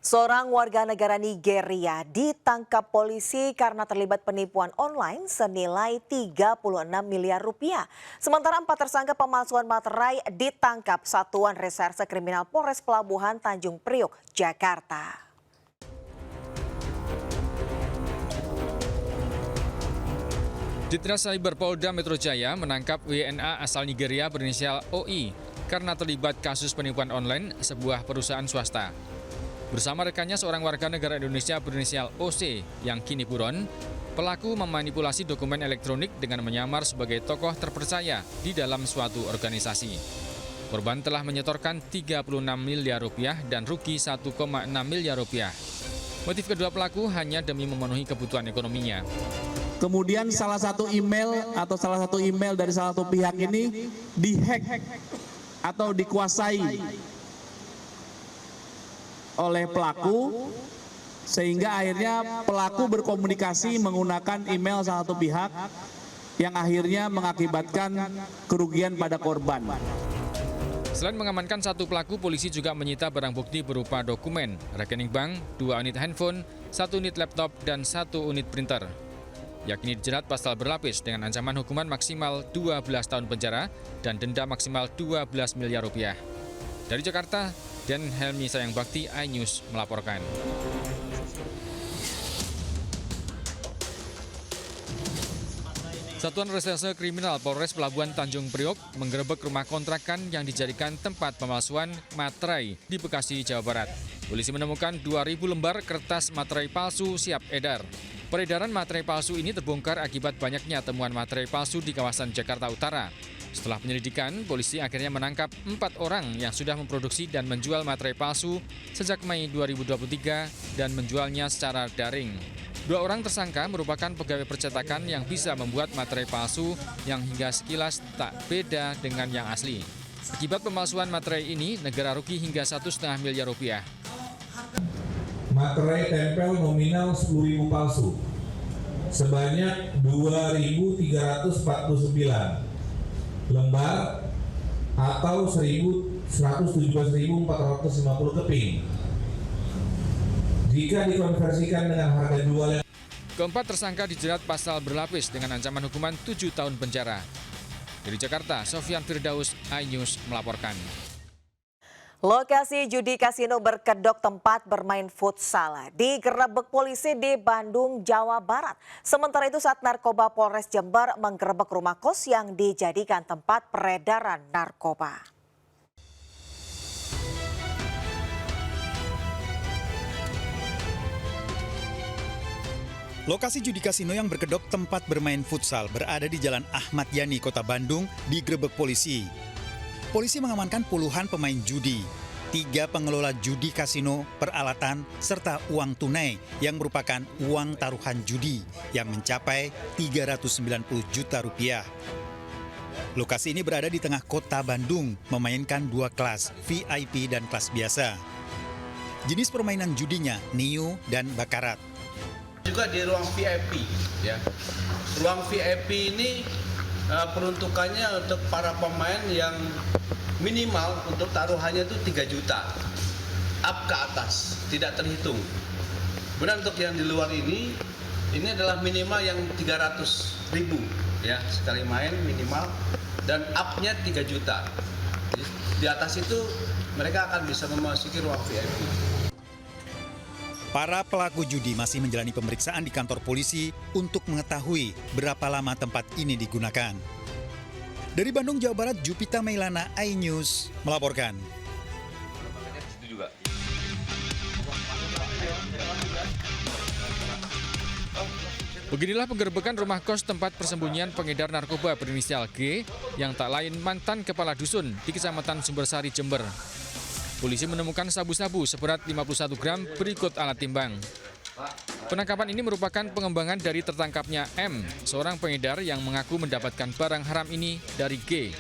Seorang warga negara Nigeria ditangkap polisi karena terlibat penipuan online senilai 36 miliar rupiah. Sementara 4 tersangka pemalsuan materai ditangkap Satuan Reserse Kriminal Polres Pelabuhan Tanjung Priok, Jakarta. Ditras Cyber Polda Metro Jaya menangkap WNA asal Nigeria berinisial OI karena terlibat kasus penipuan online sebuah perusahaan swasta. Bersama rekannya seorang warga negara Indonesia berinisial OC yang kini buron, pelaku memanipulasi dokumen elektronik dengan menyamar sebagai tokoh terpercaya di dalam suatu organisasi. Korban telah menyetorkan 36 miliar rupiah dan rugi 1,6 miliar rupiah. Motif kedua pelaku hanya demi memenuhi kebutuhan ekonominya. Kemudian salah satu email dari salah satu pihak ini dihack atau dikuasai oleh pelaku, sehingga akhirnya pelaku berkomunikasi menggunakan email salah satu pihak yang akhirnya mengakibatkan kerugian pada korban. Selain mengamankan satu pelaku, polisi juga menyita barang bukti berupa dokumen, rekening bank, 2 unit handphone, 1 unit laptop, dan 1 unit printer. Yakni dijerat pasal berlapis dengan ancaman hukuman maksimal 12 tahun penjara dan denda maksimal 12 miliar rupiah. Dari Jakarta, Dan Helmi Sayang Bakti, iNews melaporkan. Satuan Reserse Kriminal Polres Pelabuhan Tanjung Priok menggerebek rumah kontrakan yang dijadikan tempat pemalsuan materai di Bekasi, Jawa Barat. Polisi menemukan 2.000 lembar kertas materai palsu siap edar. Peredaran materai palsu ini terbongkar akibat banyaknya temuan materai palsu di kawasan Jakarta Utara. Setelah penyelidikan, polisi akhirnya menangkap 4 orang yang sudah memproduksi dan menjual materai palsu sejak Mei 2023 dan menjualnya secara daring. 2 orang tersangka merupakan pegawai percetakan yang bisa membuat materai palsu yang hingga sekilas tak beda dengan yang asli. Akibat pemalsuan materai ini, negara rugi hingga 1,5 miliar rupiah. Materai tempel nominal 10.000 palsu sebanyak 2.349 lembar atau 117.450 keping. Jika dikonversikan dengan harga jual yang... Keempat tersangka dijerat pasal berlapis dengan ancaman hukuman 7 tahun penjara. Dari Jakarta, Sofyan Firdaus, iNews melaporkan. Lokasi judi kasino berkedok tempat bermain futsal digerebek polisi di Bandung, Jawa Barat. Sementara itu saat narkoba Polres Jember menggerebek rumah kos yang dijadikan tempat peredaran narkoba. Lokasi judi kasino yang berkedok tempat bermain futsal berada di Jalan Ahmad Yani, Kota Bandung, digerebek polisi. Polisi mengamankan puluhan pemain judi, 3 pengelola judi kasino, peralatan, serta uang tunai yang merupakan uang taruhan judi yang mencapai 390 juta rupiah. Lokasi ini berada di tengah kota Bandung, memainkan 2 kelas, VIP dan kelas biasa. Jenis permainan judinya, Neo dan Bakarat. Juga di ruang VIP, ya. Ruang VIP ini peruntukannya untuk para pemain yang minimal untuk taruhannya itu 3 juta up ke atas, tidak terhitung. Kemudian untuk yang di luar ini adalah minimal yang 300.000 ya sekali main minimal, dan up-nya 3 juta. Jadi, di atas itu mereka akan bisa memasuki ruang VIP. Para pelaku judi masih menjalani pemeriksaan di kantor polisi untuk mengetahui berapa lama tempat ini digunakan. Dari Bandung, Jawa Barat, Jupita Mailana, iNews melaporkan. Beginilah penggerebekan rumah kos tempat persembunyian pengedar narkoba berinisial G yang tak lain mantan kepala dusun di Kecamatan Sumbersari, Jember. Polisi menemukan sabu-sabu seberat 51 gram berikut alat timbang. Penangkapan ini merupakan pengembangan dari tertangkapnya M, seorang pengedar yang mengaku mendapatkan barang haram ini dari G.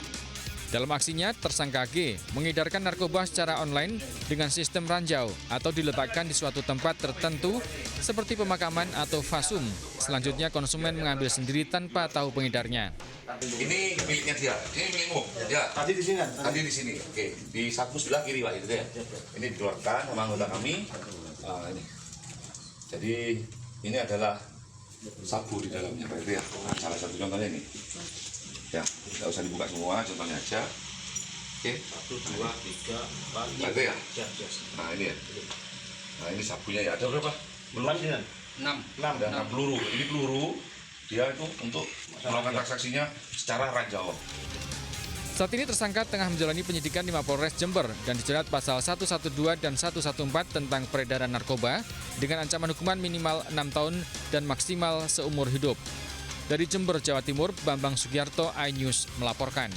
Dalam aksinya, tersangka G mengedarkan narkoba secara online dengan sistem ranjau atau diletakkan di suatu tempat tertentu seperti pemakaman atau fasum. Selanjutnya konsumen mengambil sendiri tanpa tahu pengedarnya. Ini miliknya dia, ini milikmu. Ya. Tadi di sini kan? Tadi di sini. Oke, di saku sebelah kiri Pak itu ya. Ini dikeluarkan sama anggota kami. Ini. Jadi ini adalah sabu di dalamnya, Pak RT ya. Nah, salah satu contohnya ini. Ya, nggak usah dibuka semua, contohnya aja. Oke. 1, 2, 3, 4, 5. Pak RT ya. Nah ini ya. Nah ini sabunya ya. Ada berapa? 6. Ada 6 peluru. Ini peluru. Dia itu untuk melakukan transaksinya secara ranjau. Saat ini tersangka tengah menjalani penyidikan di Mapolres Jember dan dijerat pasal 112 dan 114 tentang peredaran narkoba dengan ancaman hukuman minimal 6 tahun dan maksimal seumur hidup. Dari Jember, Jawa Timur, Bambang Sugiarto, iNews melaporkan.